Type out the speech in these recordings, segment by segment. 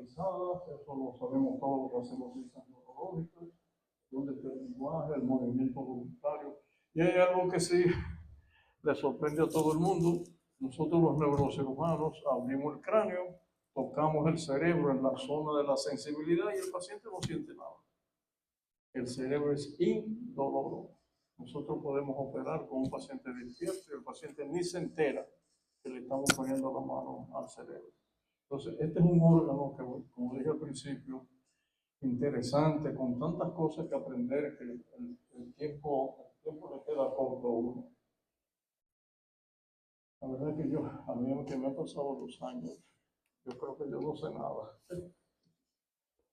localizadas, eso lo sabemos todo lo que hacemos ciencias neurológicas, donde está el lenguaje, el movimiento voluntario. Y hay algo que sí le sorprende a todo el mundo. Nosotros los neurocirujanos abrimos el cráneo, tocamos el cerebro en la zona de la sensibilidad y el paciente no siente nada. El cerebro es indoloro. Nosotros podemos operar con un paciente despierto y el paciente ni se entera que le estamos poniendo la mano al cerebro. Entonces, este es un órgano que, como dije al principio, interesante, con tantas cosas que aprender que el tiempo le queda corto a uno. La verdad es que a mí que me han pasado los años, yo creo que yo no sé nada.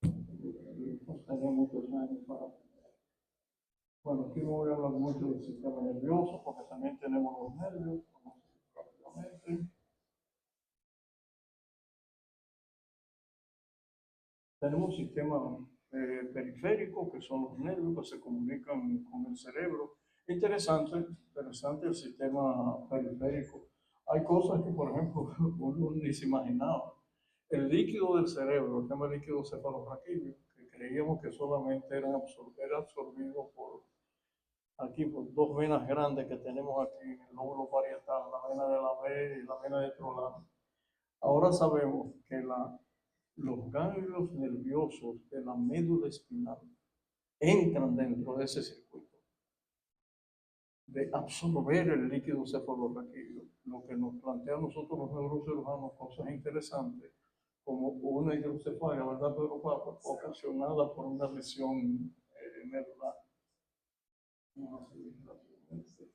No tenía muchos años para aprender. Bueno, aquí no voy a hablar mucho del sistema nervioso, porque también tenemos los nervios, rápidamente. Tenemos un sistema periférico, que son los nervios que se comunican con el cerebro. Interesante el sistema periférico. Hay cosas que, por ejemplo, uno ni se imaginaba. El líquido del cerebro, el tema líquido cefalorraquídeo, que creíamos que solamente era absorbido por dos venas grandes que tenemos aquí en el lóbulo parietal, la vena de la B y la vena de Trolán. Ahora sabemos que los ganglios nerviosos de la médula espinal entran dentro de ese circuito de absorber el líquido cefalorraquídeo, lo que nos plantea a nosotros los neurocirujanos cosas interesantes, como una hidrocefalia, ¿verdad, Pedro Papa? Ocasionada por una lesión medular. Vamos a seguir rápidamente.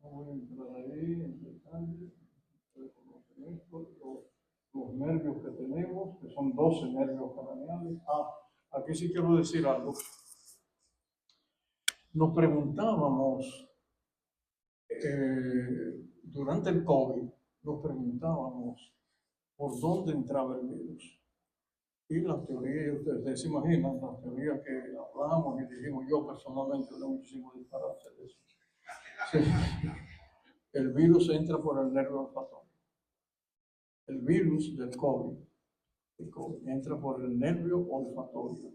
No voy a entrar ahí en detalle. Los nervios que tenemos, que son 12 nervios craneales. Aquí sí quiero decir algo. Nos preguntábamos, durante el COVID, nos preguntábamos por dónde entraba el virus. Y la teoría, ustedes se imaginan, la teoría que hablamos y dijimos, yo personalmente le muchísimo disparate de eso. Sí. El virus entra por el nervio olfatorio. El virus del COVID entra por el nervio olfatorio,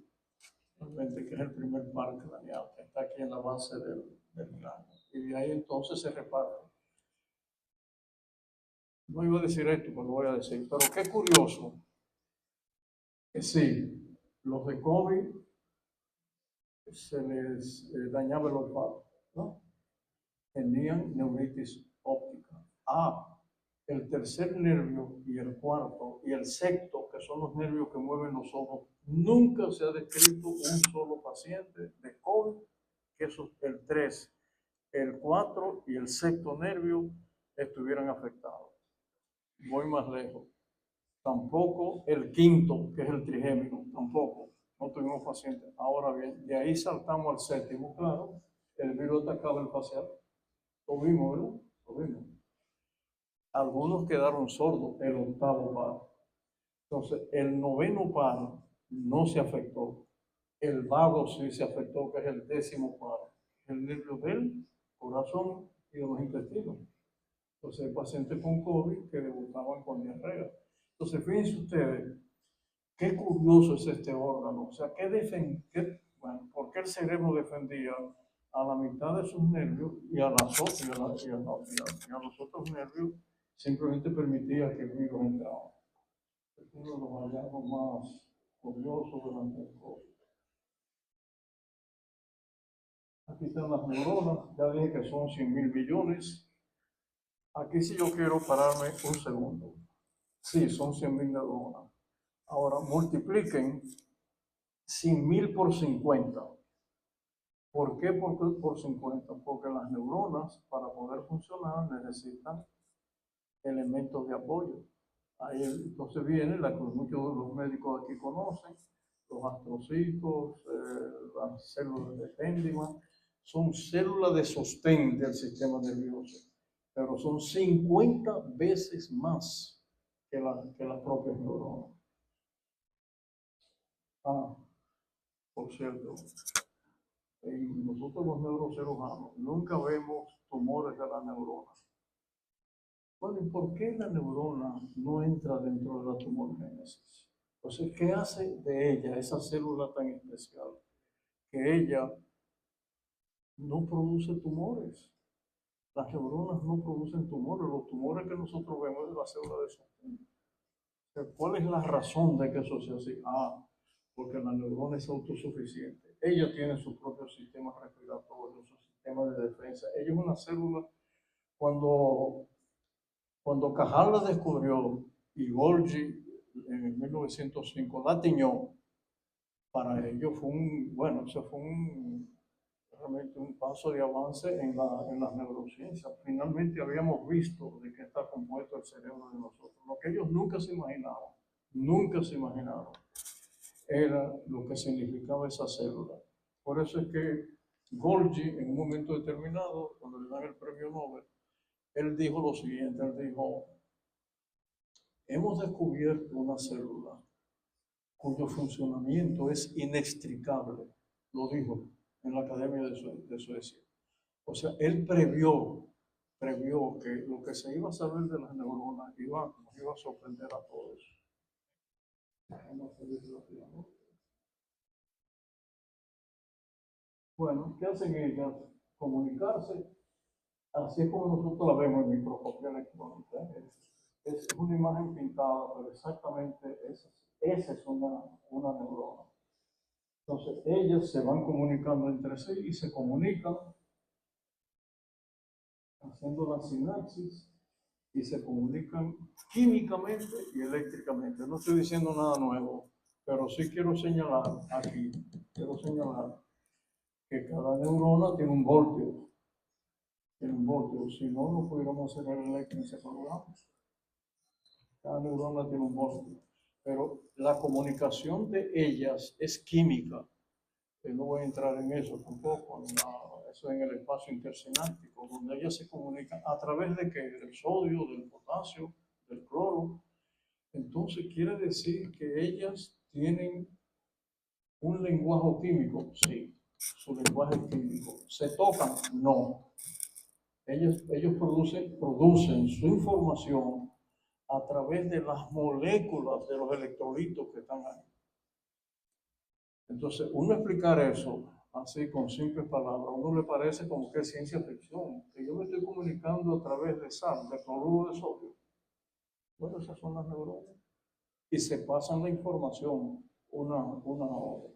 realmente, que es el primer par craneal, que está aquí en la base del cráneo. Y de ahí entonces se reparte. No iba a decir esto, pero lo voy a decir. Pero qué curioso que sí, los de COVID se les dañaba el olfato, ¿no? Tenían neuritis óptica. El tercer nervio y el cuarto y el sexto, que son los nervios que mueven los ojos, nunca se ha descrito un solo paciente de COVID que el 3, el 4 y el sexto nervio estuvieran afectados. Voy más lejos. Tampoco el quinto, que es el trigémino, tampoco. No tuvimos pacientes. Ahora bien, de ahí saltamos al séptimo, claro. El virus atacaba el facial. Lo vimos, ¿verdad? Lo vimos. Algunos quedaron sordos, el octavo par. Entonces, el noveno par no se afectó. El vago sí se afectó, que es el décimo par. El nervio del corazón y de los intestinos. Entonces, hay pacientes con COVID que debutaban con diarrea. Entonces, fíjense ustedes, qué curioso es este órgano. O sea, ¿por qué el cerebro defendía a la mitad de sus nervios y a los otros nervios simplemente permitía que el virus entrara? Es uno de los hallazgos más curiosos durante el COVID. Aquí están las neuronas, ya dije que son 100.000 millones. Aquí sí yo quiero pararme un segundo. Sí, son 100.000 neuronas. Ahora multipliquen 100.000 por 50. ¿Por qué por 50? Porque las neuronas, para poder funcionar, necesitan elementos de apoyo. Ahí entonces viene la que muchos de los médicos aquí conocen, los astrocitos, las células de Hendman, son células de sostén del sistema nervioso, pero son 50 veces más que las propias neuronas. Por cierto, nosotros los neurocirujanos nunca vemos tumores de la neurona. Bueno, ¿y por qué la neurona no entra dentro de la tumorgénesis? Entonces, ¿qué hace de ella, esa célula tan especial, que ella no produce tumores? Las neuronas no producen tumores. Los tumores que nosotros vemos es la célula de sostén. ¿Cuál es la razón de que eso sea así? Porque la neurona es autosuficiente. Ella tiene su propio sistema respiratorio, su sistema de defensa. Ella es una célula. Cuando, cuando Cajal la descubrió y Golgi en 1905 la tiñó, para ello fue eso fue realmente un paso de avance en la neurociencia. Finalmente habíamos visto de qué está compuesto el cerebro de nosotros, lo que ellos nunca se imaginaron, era lo que significaba esa célula. Por eso es que Golgi, en un momento determinado, cuando le dan el premio Nobel, él dijo lo siguiente, él dijo, hemos descubierto una célula cuyo funcionamiento es inextricable, lo dijo en la Academia de Suecia. O sea, él previó que lo que se iba a saber de las neuronas nos iba a sorprender a todos. Bueno, ¿qué hacen ellas? Comunicarse. Así es como nosotros la vemos en microscopía electrónica. Es una imagen pintada, pero exactamente esa es una neurona. Entonces, ellas se van comunicando entre sí y se comunican haciendo la sinapsis y se comunican químicamente y eléctricamente. No estoy diciendo nada nuevo, pero sí quiero señalar que cada neurona tiene un voltio. Si no, no pudiéramos hacer el electroencefalograma. Cada neurona tiene un voltio. Pero la comunicación de ellas es química. No voy a entrar en eso tampoco, eso en el espacio intersináptico, donde ellas se comunican a través de que del sodio, del potasio, del cloro. Entonces quiere decir que ellas tienen un lenguaje químico, sí, su lenguaje químico. ¿Se tocan? No. Ellos producen su información a través de las moléculas de los electrolitos que están ahí. Entonces, uno explicar eso así con simples palabras, a uno le parece como que es ciencia ficción, que yo me estoy comunicando a través de sal, de cloruro de sodio. Bueno, esas son las neuronas. Y se pasan la información una a otra.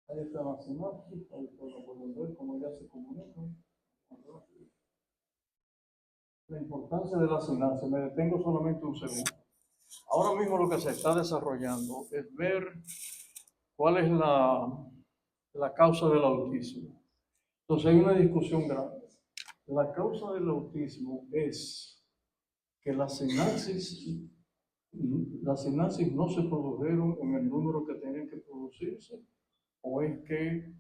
Ahí está la sinapsis, ahí pueden ver cómo ya se comunican. La importancia de la sinapsis, me detengo solamente un segundo. Ahora mismo lo que se está desarrollando es ver cuál es la causa del autismo. Entonces hay una discusión grande. La causa del autismo es que las sinapsis no se produjeron en el número que tenían que producirse, o es que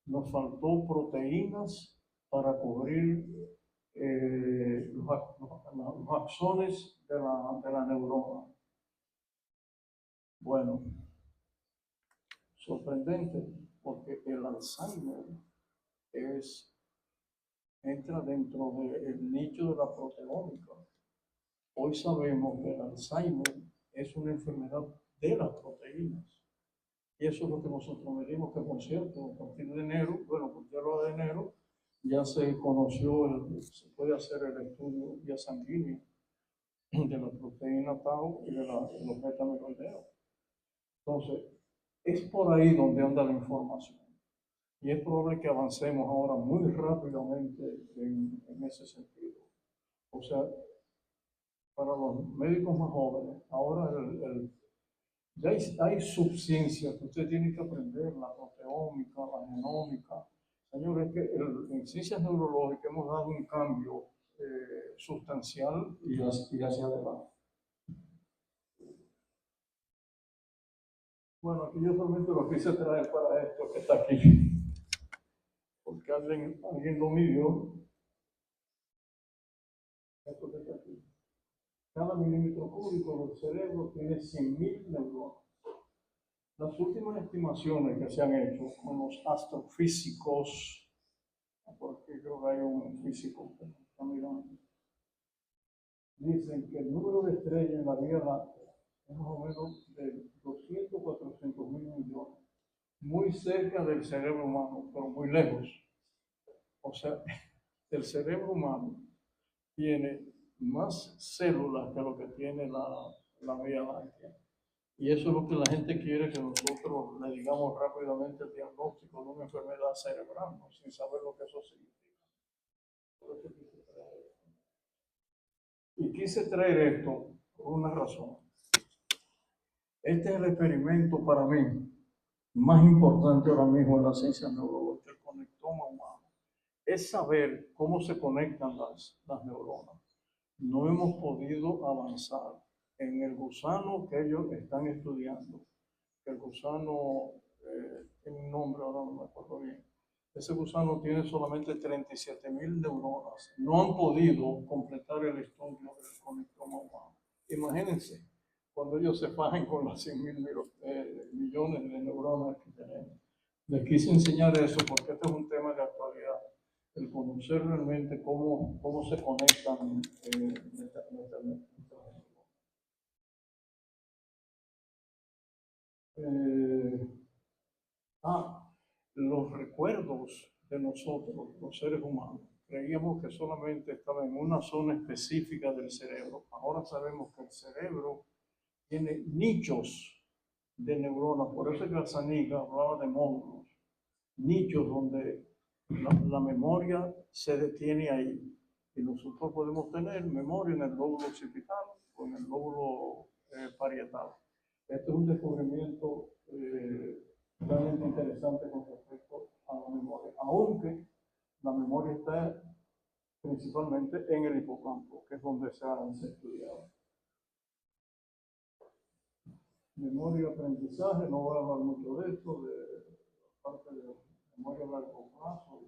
nos faltó proteínas para cubrir los axones de la neurona. Bueno, sorprendente, porque el Alzheimer entra dentro del nicho de la proteómica. Hoy sabemos que el Alzheimer es una enfermedad de las proteínas. Y eso es lo que nosotros medimos, que por cierto, a partir de enero, bueno, por de enero, ya se conoció, se puede hacer el estudio vía sanguínea de la proteína tau y de los beta-amiloideos. Entonces, es por ahí donde anda la información. Y es probable que avancemos ahora muy rápidamente en ese sentido. O sea, para los médicos más jóvenes, ahora ya hay subciencias que usted tiene que aprender, la proteómica, la genómica. Señores, que en ciencias neurológicas hemos dado un cambio sustancial y hacia adelante. Bueno, aquí yo solamente lo quise traer para esto que está aquí, porque alguien lo midió. Esto que está aquí. Cada milímetro cúbico del cerebro tiene 100.000 neuronas. Las últimas estimaciones que se han hecho con los astrofísicos porque creo que hay un físico que está mirando. Dicen que el número de estrellas en la Vía Láctea es más o menos de 200, 400 mil millones, muy cerca del cerebro humano, pero muy lejos. O sea, el cerebro humano tiene más células que lo que tiene la Vía Láctea. Y eso es lo que la gente quiere que nosotros le digamos rápidamente el diagnóstico de una enfermedad cerebral, ¿no? Sin saber lo que eso significa. Por eso quise traer esto. Y quise traer esto por una razón. Este es el experimento para mí más importante ahora mismo en la ciencia neurológica, el conectoma humano. Es saber cómo se conectan las neuronas. No hemos podido avanzar en el gusano que ellos están estudiando. El gusano tiene un nombre, ahora no me acuerdo bien. Ese gusano tiene solamente 37.000 neuronas. No han podido completar el estudio del conectoma humano. Imagínense, cuando ellos se fajen con las 100.000 millones de neuronas que tenemos. Les quise enseñar eso porque este es un tema de actualidad. El conocer realmente cómo se conectan nuestras neuronas. Los recuerdos de nosotros, los seres humanos, creíamos que solamente estaba en una zona específica del cerebro. Ahora sabemos que el cerebro tiene nichos de neuronas, por eso Gazzaniga hablaba de módulos, nichos donde la memoria se detiene ahí. Y nosotros podemos tener memoria en el lóbulo occipital o en el lóbulo parietal. Este es un descubrimiento realmente interesante con respecto a la memoria, aunque la memoria está principalmente en el hipocampo, que es donde se ha estudiado. Memoria y aprendizaje, no voy a hablar mucho de esto, de la parte de memoria a largo plazo.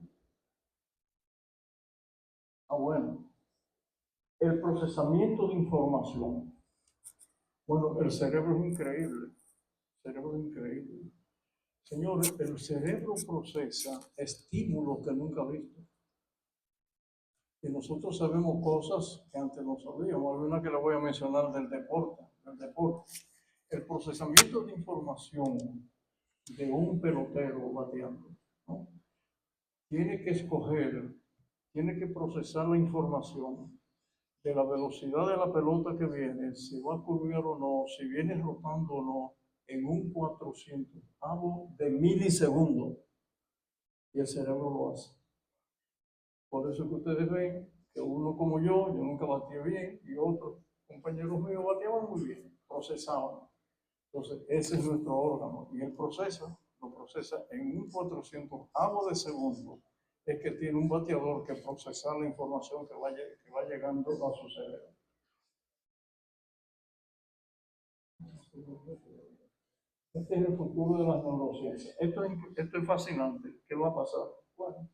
Bueno, el procesamiento de información. Bueno, el cerebro es increíble, el cerebro es increíble. Señores, el cerebro procesa estímulos que nunca ha visto. Y nosotros sabemos cosas que antes no sabíamos. Hay una que le voy a mencionar del deporte. El procesamiento de información de un pelotero bateando, ¿no? Tiene que escoger, tiene que procesar la información de la velocidad de la pelota que viene, si va a curvar o no, si viene rotando o no, en un 400avo de milisegundo. Y el cerebro lo hace. Por eso que ustedes ven que uno como yo nunca batía bien, y otros compañeros míos bateaban muy bien, procesaban. Entonces, ese es nuestro órgano, y él lo procesa en un 400avo de segundo. Es que tiene un bateador que procesa la información que va llegando a su cerebro. Este es el futuro de las neurociencias. Esto es fascinante. ¿Qué va a pasar? Bueno,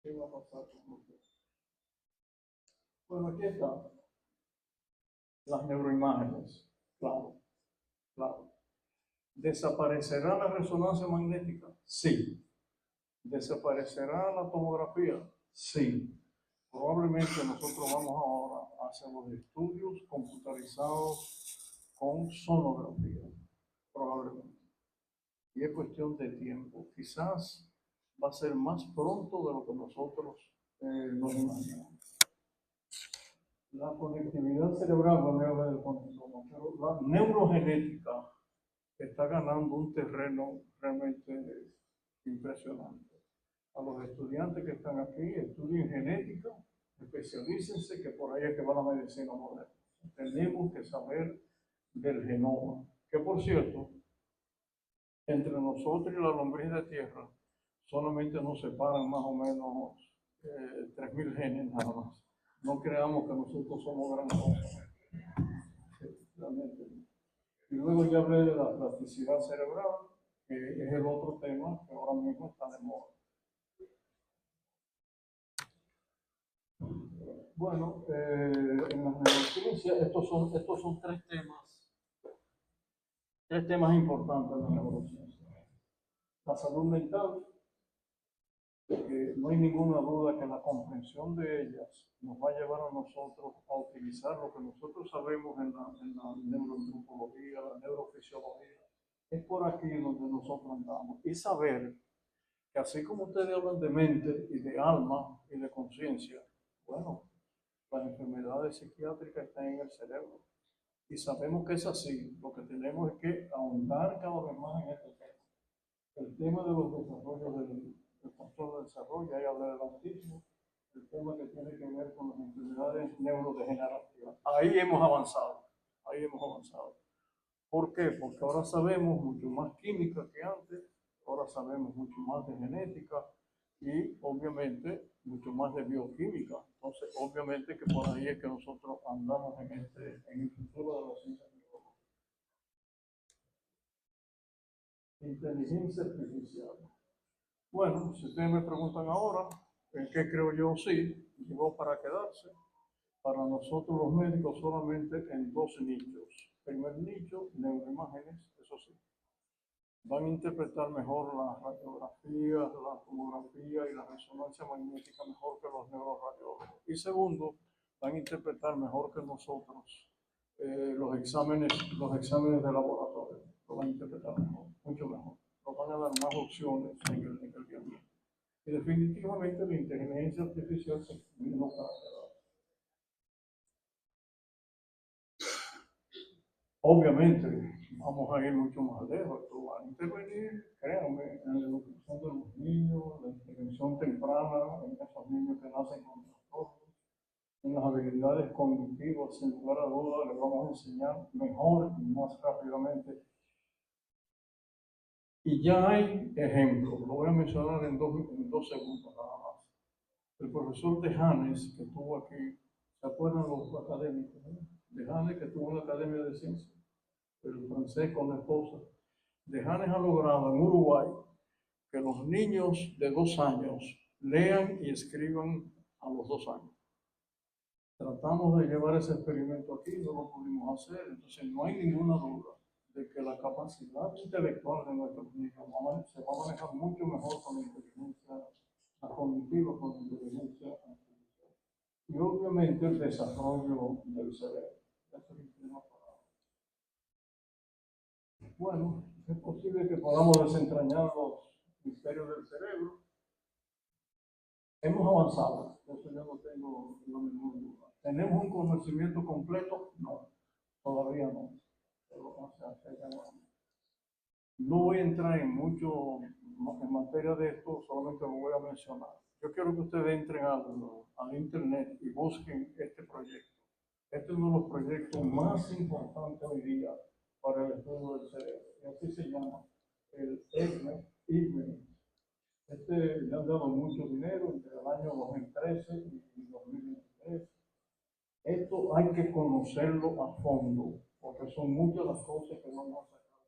¿qué va a pasar con nosotros? Bueno, aquí están las neuroimágenes. Claro, claro. ¿Desaparecerá la resonancia magnética? Sí. ¿Desaparecerá la tomografía? Sí. Probablemente nosotros vamos ahora a hacer los estudios computarizados con sonografía. Probablemente. Y es cuestión de tiempo. Quizás va a ser más pronto de lo que nosotros nos imaginamos. La conectividad cerebral, no me habla del conectoma, pero la neurogenética está ganando un terreno realmente impresionante. A los estudiantes que están aquí, estudien genética, especialícense, que por ahí es que va la medicina moderna. Tenemos que saber del genoma, que por cierto, entre nosotros y la lombriz de tierra, solamente nos separan más o menos 3.000 genes nada más. No creamos que nosotros somos gran cosa. Realmente. Y luego ya hablé de la plasticidad cerebral, que es el otro tema que ahora mismo está de moda. Bueno, en las neurociencias, estos son tres temas importantes en la neurociencia. La salud mental, no hay ninguna duda que la comprensión de ellas nos va a llevar a nosotros a utilizar lo que nosotros sabemos en la neuroantropología, la neurofisiología. Es por aquí donde nosotros andamos. Y saber que así como ustedes hablan de mente y de alma y de conciencia, bueno, las enfermedades psiquiátricas están en el cerebro. Y sabemos que es así. Lo que tenemos es que ahondar cada vez más en este tema. El tema de los desarrollos del control del desarrollo, ahí habla del autismo, el tema que tiene que ver con las enfermedades neurodegenerativas. Ahí hemos avanzado, ahí hemos avanzado. ¿Por qué? Porque ahora sabemos mucho más química que antes, ahora sabemos mucho más de genética y obviamente mucho más de bioquímica. Entonces, obviamente que por ahí es que nosotros andamos en el futuro de la ciencia biológica. Inteligencia artificial. Bueno, si ustedes me preguntan ahora, ¿en qué creo yo? Sí, llegó para quedarse. Para nosotros los médicos solamente en dos nichos. Primer nicho, neuroimágenes, eso sí. Van a interpretar mejor las radiografías, la tomografía y la resonancia magnética mejor que los neuroradiólogos. Y segundo, van a interpretar mejor que nosotros los exámenes de laboratorio. Lo van a interpretar mejor, mucho mejor. Nos van a dar más opciones en el diagnóstico. Y definitivamente la inteligencia artificial se vino para quedar. Obviamente, vamos a ir mucho más lejos. Esto va a intervenir, créanme, en la educación de los niños, la intervención temprana en esos niños que nacen con trastornos, en las habilidades cognitivas, sin lugar a dudas, les vamos a enseñar mejor y más rápidamente. Y ya hay ejemplos, lo voy a mencionar en dos segundos nada más. El profesor Dejanes, que estuvo aquí, ¿se acuerdan los académicos? Dejanes, que estuvo en la Academia de Ciencias, el francés con la esposa. Dejanes ha logrado en Uruguay que los niños de 2 años lean y escriban a los 2 años. Tratamos de llevar ese experimento aquí, no lo pudimos hacer, entonces no hay ninguna duda de que la capacidad intelectual de nuestros niños se va a manejar mucho mejor con la inteligencia cognitiva, con la inteligencia artificial. Y obviamente el desarrollo del cerebro. Bueno, es posible que podamos desentrañar los misterios del cerebro. Hemos avanzado, eso yo no tengo la menor duda. ¿Tenemos un conocimiento completo? No, todavía no. Pero, o sea, no voy a entrar en mucho en materia de esto, solamente lo voy a mencionar. Yo quiero que ustedes entren al internet y busquen este proyecto. Este es uno de los proyectos más importantes hoy día para el estudio del cerebro. Y así se llama el IGME. Le han dado mucho dinero entre el año 2013 y 2023. Esto hay que conocerlo a fondo, porque son muchas las cosas que vamos a sacar.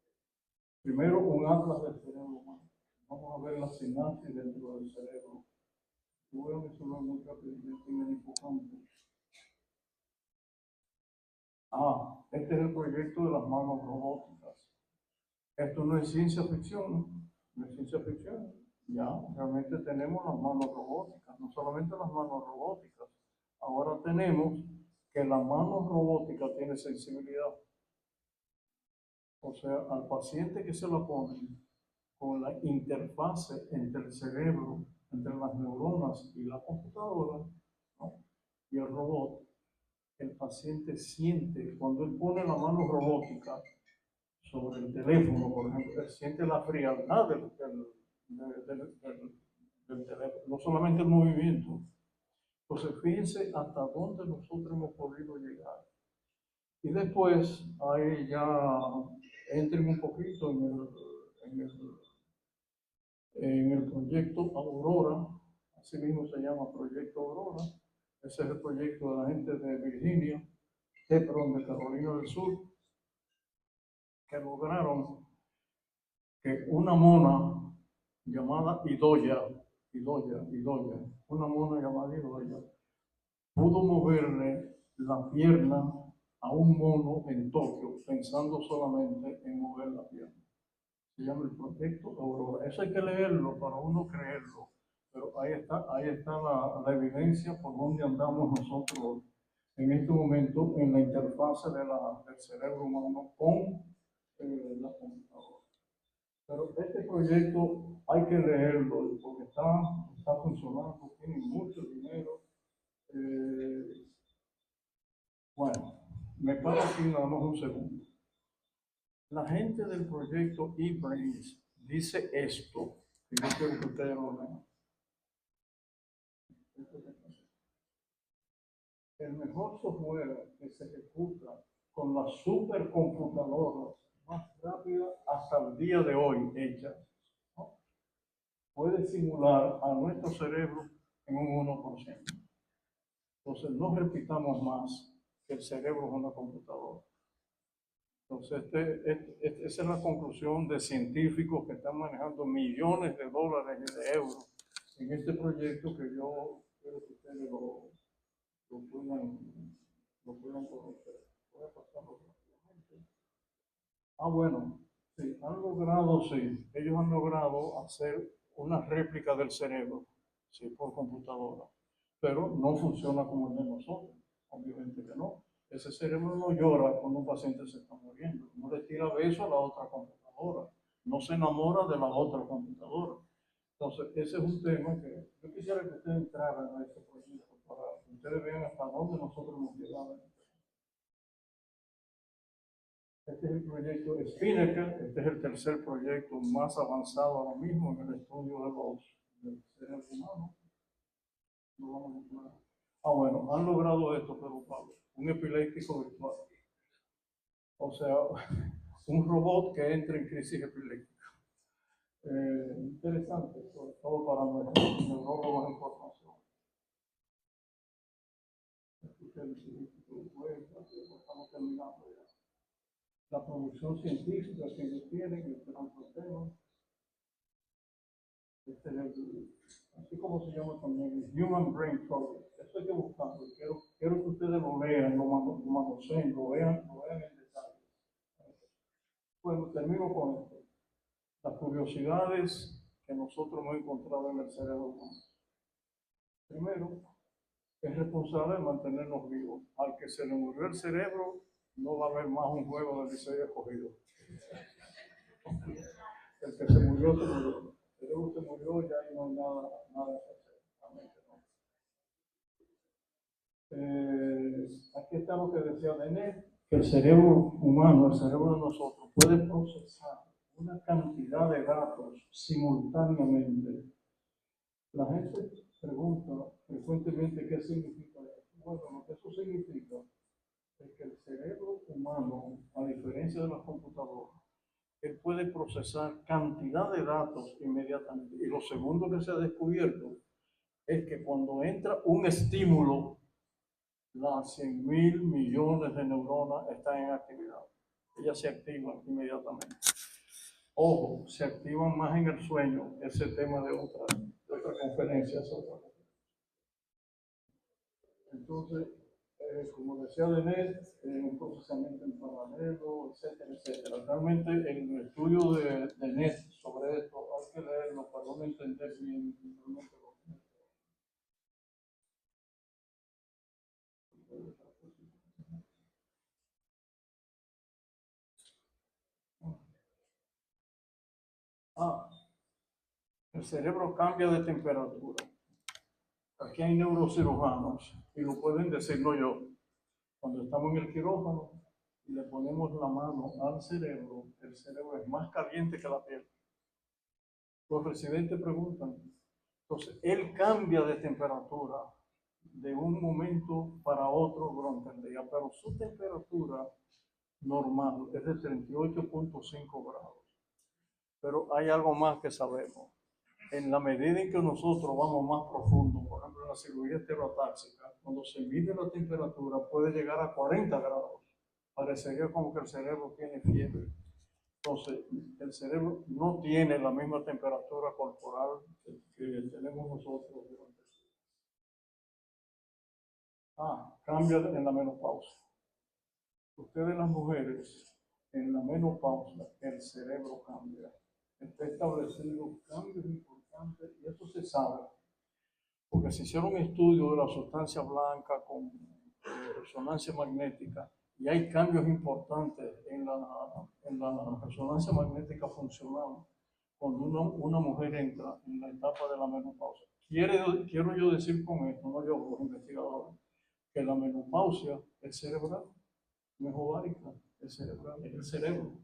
Primero, un atlas del cerebro humano. Vamos a ver la sinapsis dentro del cerebro. Yo voy a mencionar muy rápidamente en el hipocampo. Este es el proyecto de las manos robóticas. Esto no es ciencia ficción, no es ciencia ficción. Ya realmente tenemos las manos robóticas, no solamente las manos robóticas. Ahora tenemos que la mano robótica tiene sensibilidad. O sea, al paciente que se lo pone con la interfase entre el cerebro, entre las neuronas y la computadora, ¿no? Y el robot, el paciente siente, cuando él pone la mano robótica sobre el teléfono, por ejemplo, él siente la frialdad del teléfono, no solamente el movimiento. Entonces, fíjense hasta dónde nosotros hemos podido llegar. Y después, ahí ya entren un poquito en el proyecto Aurora, así mismo se llama Proyecto Aurora. Ese es el proyecto de la gente de Virginia, de Carolina del Sur, que lograron que una mona llamada Idoya, una mona llamada Idoya, pudo moverle la pierna a un mono en Tokio, pensando solamente en mover la pierna. Se llama el proyecto Aurora. Eso hay que leerlo para uno creerlo. Pero ahí está la evidencia por donde andamos nosotros en este momento en la interfase del cerebro humano con la computadora. Pero este proyecto hay que leerlo porque está funcionando, tiene mucho dinero. Bueno, me paro aquí nada más un segundo. La gente del proyecto eBrains dice esto, que yo quiero que ustedes lo vean. El mejor software que se ejecuta con las supercomputadoras más rápidas hasta el día de hoy hechas, ¿no? Puede simular a nuestro cerebro en un 1%. Entonces, no repitamos más que el cerebro es una computadora. Entonces, esa es la conclusión de científicos que están manejando millones de dólares y de euros en este proyecto que yo quiero que ustedes lo puedan conocer. Voy a pasarlo rápidamente. Bueno, sí, ellos han logrado hacer una réplica del cerebro, sí, por computadora, pero no funciona como el de nosotros, obviamente que no. Ese cerebro no llora cuando un paciente se está muriendo, no le tira beso a la otra computadora, no se enamora de la otra computadora. Entonces, ese es un tema que yo quisiera que ustedes entraran a este proyecto para que ustedes vean hasta dónde nosotros nos llegamos. Este es el proyecto Spinnaker, este es el tercer proyecto más avanzado ahora mismo en el estudio del cerebro humano. No vamos a entrar. Bueno, han logrado esto, pero Pablo, un epiléptico virtual. O sea, un robot que entra en crisis epiléptica. Interesante, sobre todo para nuestros neurólogos en formación. Estamos terminando ya. La producción científica que ellos tienen, este es otro tema. Este es así como se llama también, el Human Brain Project. Eso hay que buscarlo. Quiero que ustedes lo lean, lo manoseen, lo vean en detalle. Bueno, termino con esto. Las curiosidades que nosotros hemos encontrado en el cerebro humano. Primero, es responsable de mantenernos vivos. Al que se le murió el cerebro, no va a haber más un juego del Licey escogido. El que se murió, se murió. El cerebro se murió, ya no hay nada que hacer. Aquí está lo que decía Denet, que el cerebro humano, el cerebro de nosotros, puede procesar una cantidad de datos simultáneamente. La gente pregunta frecuentemente qué significa eso. Bueno, lo que eso significa es que el cerebro humano, a diferencia de las computadoras, él puede procesar cantidad de datos inmediatamente. Y lo segundo que se ha descubierto es que cuando entra un estímulo, las 100.000 millones de neuronas están en actividad. Ellas se activan inmediatamente. Ojo, se activan más en el sueño, ese tema de otra conferencia. Entonces, como decía Denet, un procesamiento en paralelo, etcétera, etcétera. Realmente el estudio de Denet sobre esto hay que leerlo para uno entender bien realmente lo que es. El cerebro cambia de temperatura. Aquí hay neurocirujanos y lo pueden decir, no yo. Cuando estamos en el quirófano y le ponemos la mano al cerebro, el cerebro es más caliente que la piel. Los residentes preguntan. Entonces, él cambia de temperatura de un momento para otro durante el día, pero su temperatura normal es de 38.5 grados. Pero hay algo más que sabemos. En la medida en que nosotros vamos más profundo, por ejemplo, en la cirugía estereotáxica, cuando se mide la temperatura puede llegar a 40 grados. Parecería como que el cerebro tiene fiebre. Entonces, el cerebro no tiene la misma temperatura corporal que tenemos nosotros durante el día. Cambia en la menopausia. Ustedes las mujeres, en la menopausia, el cerebro cambia. Está establecido cambios importantes y eso se sabe. porque se hicieron estudios de la sustancia blanca con resonancia magnética y hay cambios importantes en la resonancia magnética funcional cuando una mujer entra en la etapa de la menopausia. Quiero yo decir con esto, no yo, los investigadores, que la menopausia es cerebral, no es ovárica, es cerebral, es el cerebro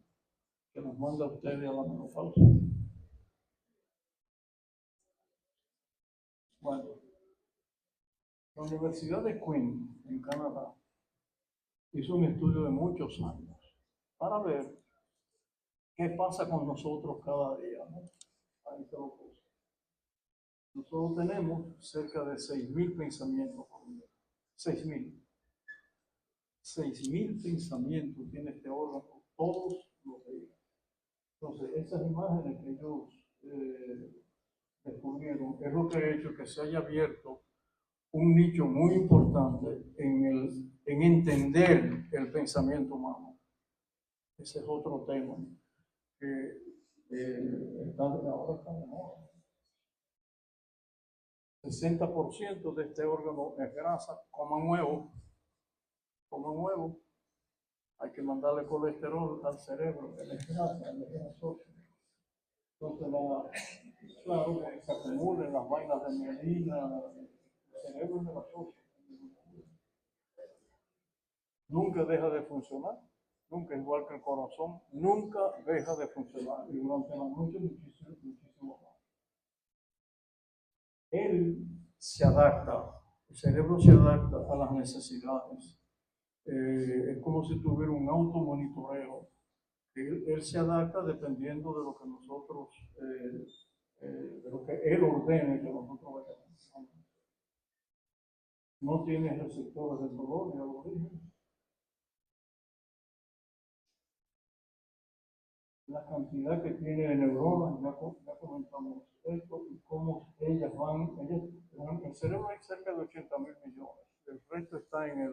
que nos manda a ustedes a la menopausia. Bueno, la Universidad de Queen, en Canadá, hizo un estudio de muchos años para ver qué pasa con nosotros cada día, ¿no? Ahí te lo puse. Nosotros tenemos cerca de 6.000 pensamientos por día. 6.000. 6.000 pensamientos tiene este órgano todos los días. Entonces, esas imágenes que ellos descubrieron es lo que ha hecho que se haya abierto un nicho muy importante en entender el pensamiento humano. Ese es otro tema que ahora está de moda. 60% de este órgano es grasa, coman huevo, hay que mandarle colesterol al cerebro, él es grasa, él es grasoso. Entonces, claro, que se acumulan las vainas de mielina, el cerebro es grasoso. Nunca deja de funcionar, nunca igual que el corazón, nunca deja de funcionar. Y durante la noche muchísimo más. Él se adapta, el cerebro se adapta a las necesidades. Es como si tuviera un automonitoreo. Él se adapta dependiendo de lo que nosotros, de lo que él ordene que nosotros vayamos. No tiene receptores de dolor ni algo así. La cantidad que tiene de neuronas, ya comentamos esto, y cómo ellas van, el cerebro hay cerca de 80.000 millones, el resto está en el